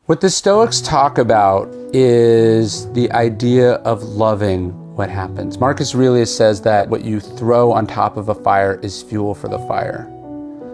What the Stoics talk about is the idea of loving what happens. Marcus Aurelius says that what you throw on top of a fire is fuel for the fire.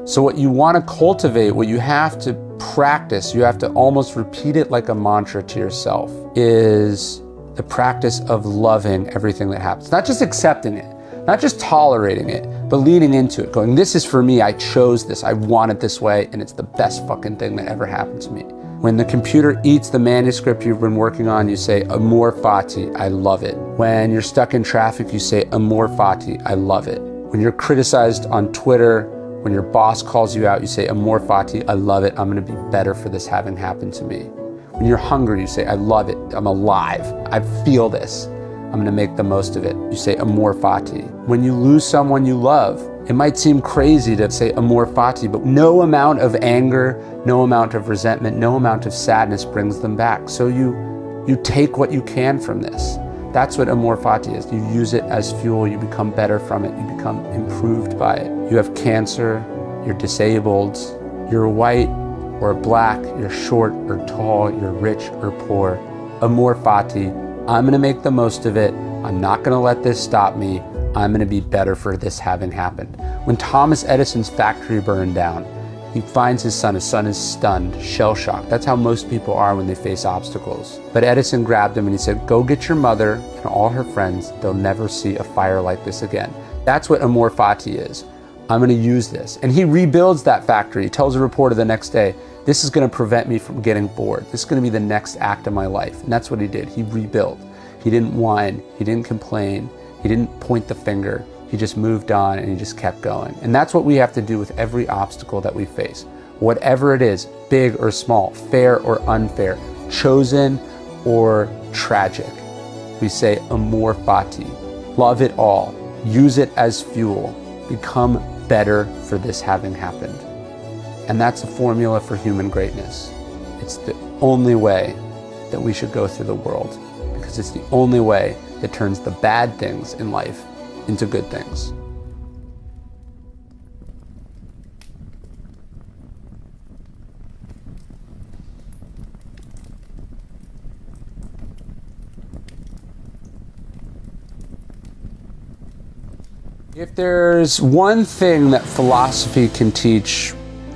So what you want to cultivate, what you have to practice, you have to almost repeat it like a mantra to yourself, is the practice of loving everything that happens. Not just accepting it, not just tolerating it, but leaning into it, going, this is for me, I chose this, I want it this way, and it's the best fucking thing that ever happened to me. When the computer eats the manuscript you've been working on, you say, amor fati, I love it. When you're stuck in traffic, you say, amor fati, I love it. When you're criticized on Twitter, when your boss calls you out, you say, amor fati, I love it, I'm gonna be better for this having happened to me. When you're hungry, you say, I love it, I'm alive, I feel this, I'm gonna make the most of it. You say, amor fati. When you lose someone you love, it might seem crazy to say amor fati, but no amount of anger, no amount of resentment, no amount of sadness brings them back. So you take what you can from this. That's what amor fati is. You use it as fuel, you become better from it, you become improved by it. You have cancer, you're disabled, you're white or black, you're short or tall, you're rich or poor. Amor fati, I'm gonna make the most of it. I'm not gonna let this stop me. I'm gonna be better for this having happened. When Thomas Edison's factory burned down, he finds his son is stunned, shell-shocked. That's how most people are when they face obstacles. But Edison grabbed him and he said, go get your mother and all her friends, they'll never see a fire like this again. That's what amor fati is. I'm gonna use this. And he rebuilds that factory. He tells a reporter the next day, this is gonna prevent me from getting bored. This is gonna be the next act of my life. And that's what he did, he rebuilt. He didn't whine, he didn't complain, he didn't point the finger, he just moved on and he just kept going. And that's what we have to do with every obstacle that we face. Whatever it is, big or small, fair or unfair, chosen or tragic. We say amor fati, love it all, use it as fuel, become better for this having happened. And that's a formula for human greatness. It's the only way that we should go through the world, because it's the only way that turns the bad things in life into good things. If there's one thing that philosophy can teach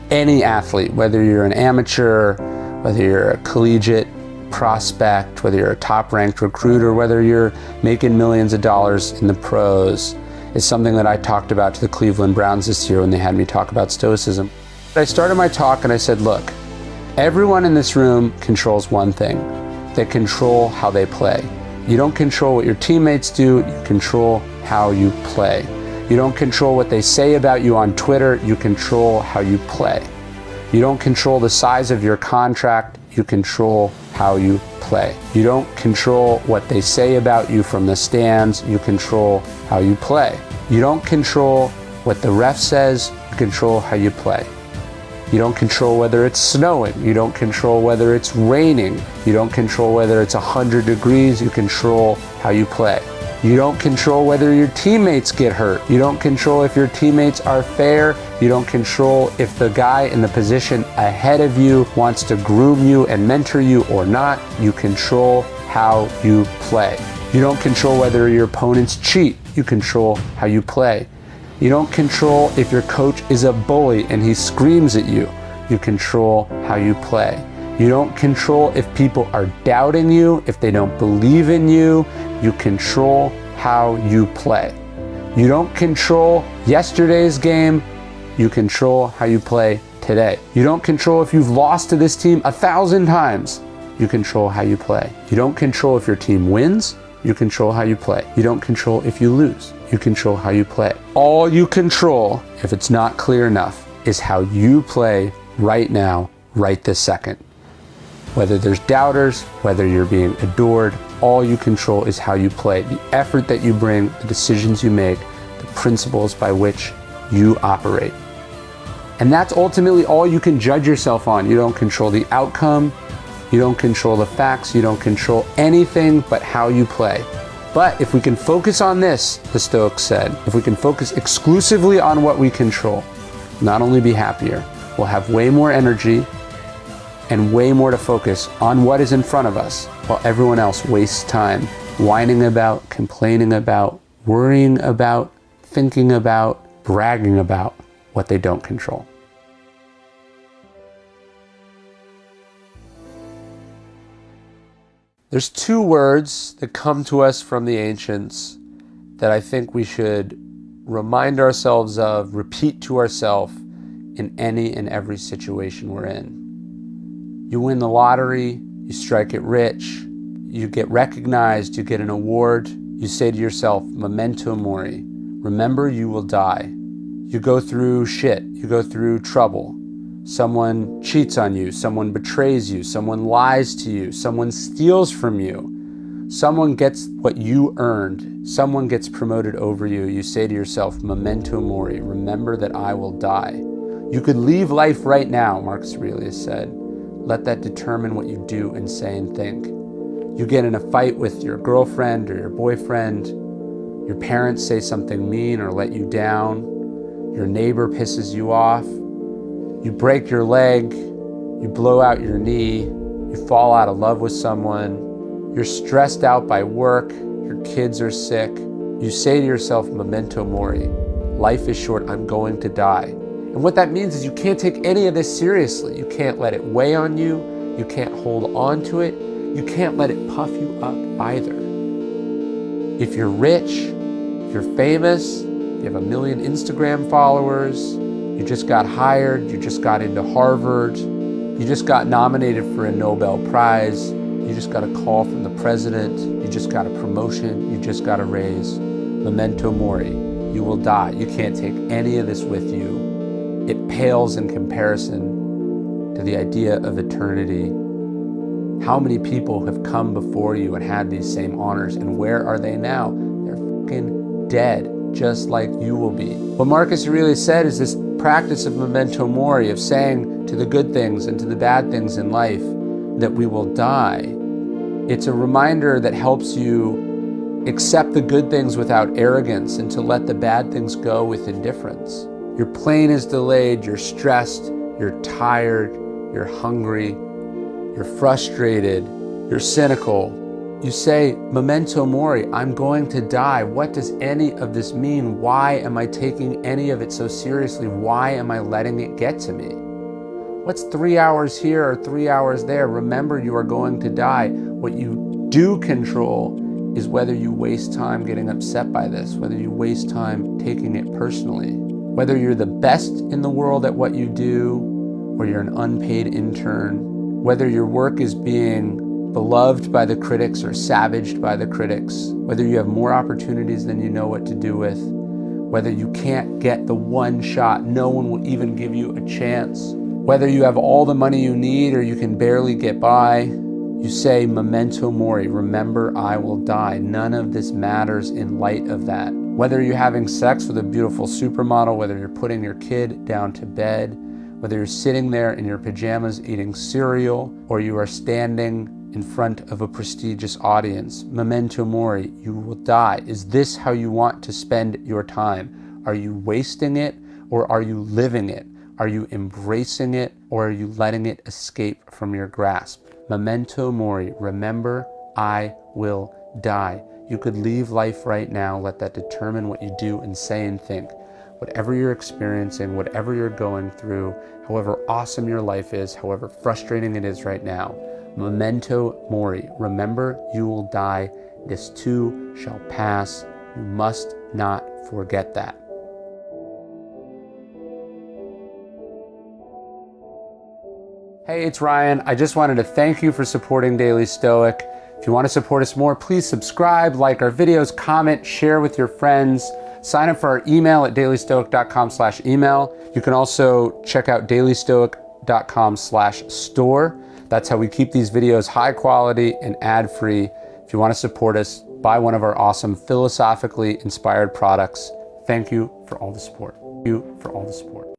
any athlete, whether you're an amateur, whether you're a collegiate prospect, whether you're a top-ranked recruiter, whether you're making millions of dollars in the pros, is something that I talked about to the Cleveland Browns this year when they had me talk about stoicism. I started my talk and I said, look, everyone in this room controls one thing. They control how they play. You don't control what your teammates do, you control how you play. You don't control what they say about you on Twitter, you control how you play. You don't control the size of your contract, you control how you play. You don't control what they say about you from the stands, you control how you play. You don't control what the ref says, you control how you play. You don't control whether it's snowing, you don't control whether it's raining, you don't control whether it's 100 degrees, you control how you play. You don't control whether your teammates get hurt. You don't control if your teammates are fair. You don't control if the guy in the position ahead of you wants to groom you and mentor you or not. You control how you play. You don't control whether your opponents cheat. You control how you play. You don't control if your coach is a bully and he screams at you. You control how you play. You don't control if people are doubting you, if they don't believe in you. You control how you play. You don't control yesterday's game, you control how you play today. You don't control if you've lost to this team 1,000 times, you control how you play. You don't control if your team wins, you control how you play. You don't control if you lose, you control how you play. All you control, if it's not clear enough, is how you play right now, right this second. Whether there's doubters, whether you're being adored, all you control is how you play, the effort that you bring, the decisions you make, the principles by which you operate. And that's ultimately all you can judge yourself on. You don't control the outcome, you don't control the facts, you don't control anything but how you play. But if we can focus on this, the Stoics said, if we can focus exclusively on what we control, not only be happier, we'll have way more energy, and way more to focus on what is in front of us while everyone else wastes time whining about, complaining about, worrying about, thinking about, bragging about what they don't control. There's two words that come to us from the ancients that I think we should remind ourselves of, repeat to ourselves in any and every situation we're in. You win the lottery, you strike it rich, you get recognized, you get an award, you say to yourself, memento mori, remember you will die. You go through shit, you go through trouble. Someone cheats on you, someone betrays you, someone lies to you, someone steals from you, someone gets what you earned, someone gets promoted over you. You say to yourself, memento mori, remember that I will die. You could leave life right now, Marcus Aurelius said. Let that determine what you do and say and think. You get in a fight with your girlfriend or your boyfriend, your parents say something mean or let you down, your neighbor pisses you off, you break your leg, you blow out your knee, you fall out of love with someone, you're stressed out by work, your kids are sick. You say to yourself, memento mori, life is short, I'm going to die. And what that means is you can't take any of this seriously. You can't let it weigh on you. You can't hold on to it. You can't let it puff you up either. If you're rich, if you're famous, you have 1 million Instagram followers, you just got hired, you just got into Harvard, you just got nominated for a Nobel Prize, you just got a call from the president, you just got a promotion, you just got a raise. Memento mori, you will die. You can't take any of this with you. It pales in comparison to the idea of eternity. How many people have come before you and had these same honors, and where are they now? They're fucking dead, just like you will be. What Marcus Aurelius said is this practice of memento mori, of saying to the good things and to the bad things in life that we will die. It's a reminder that helps you accept the good things without arrogance and to let the bad things go with indifference. Your plane is delayed, you're stressed, you're tired, you're hungry, you're frustrated, you're cynical. You say, memento mori, I'm going to die. What does any of this mean? Why am I taking any of it so seriously? Why am I letting it get to me? What's 3 hours here or 3 hours there? Remember, you are going to die. What you do control is whether you waste time getting upset by this, whether you waste time taking it personally, whether you're the best in the world at what you do, or you're an unpaid intern, whether your work is being beloved by the critics or savaged by the critics, whether you have more opportunities than you know what to do with, whether you can't get the one shot, no one will even give you a chance, whether you have all the money you need or you can barely get by, you say, memento mori, remember I will die. None of this matters in light of that. Whether you're having sex with a beautiful supermodel, whether you're putting your kid down to bed, whether you're sitting there in your pajamas eating cereal, or you are standing in front of a prestigious audience, memento mori, you will die. Is this how you want to spend your time? Are you wasting it, or are you living it? Are you embracing it, or are you letting it escape from your grasp? Memento mori, remember I will die. You could leave life right now. Let that determine what you do and say and think. Whatever you're experiencing, whatever you're going through, however awesome your life is, however frustrating it is right now, memento mori, remember you will die. This too shall pass. You must not forget that. Hey, it's Ryan. I just wanted to thank you for supporting Daily Stoic. If you want to support us more, please subscribe, like our videos, comment, share with your friends. Sign up for our email at dailystoic.com/email. You can also check out dailystoic.com/store. That's how we keep these videos high quality and ad-free. If you want to support us, buy one of our awesome philosophically inspired products. Thank you for all the support. Thank you for all the support.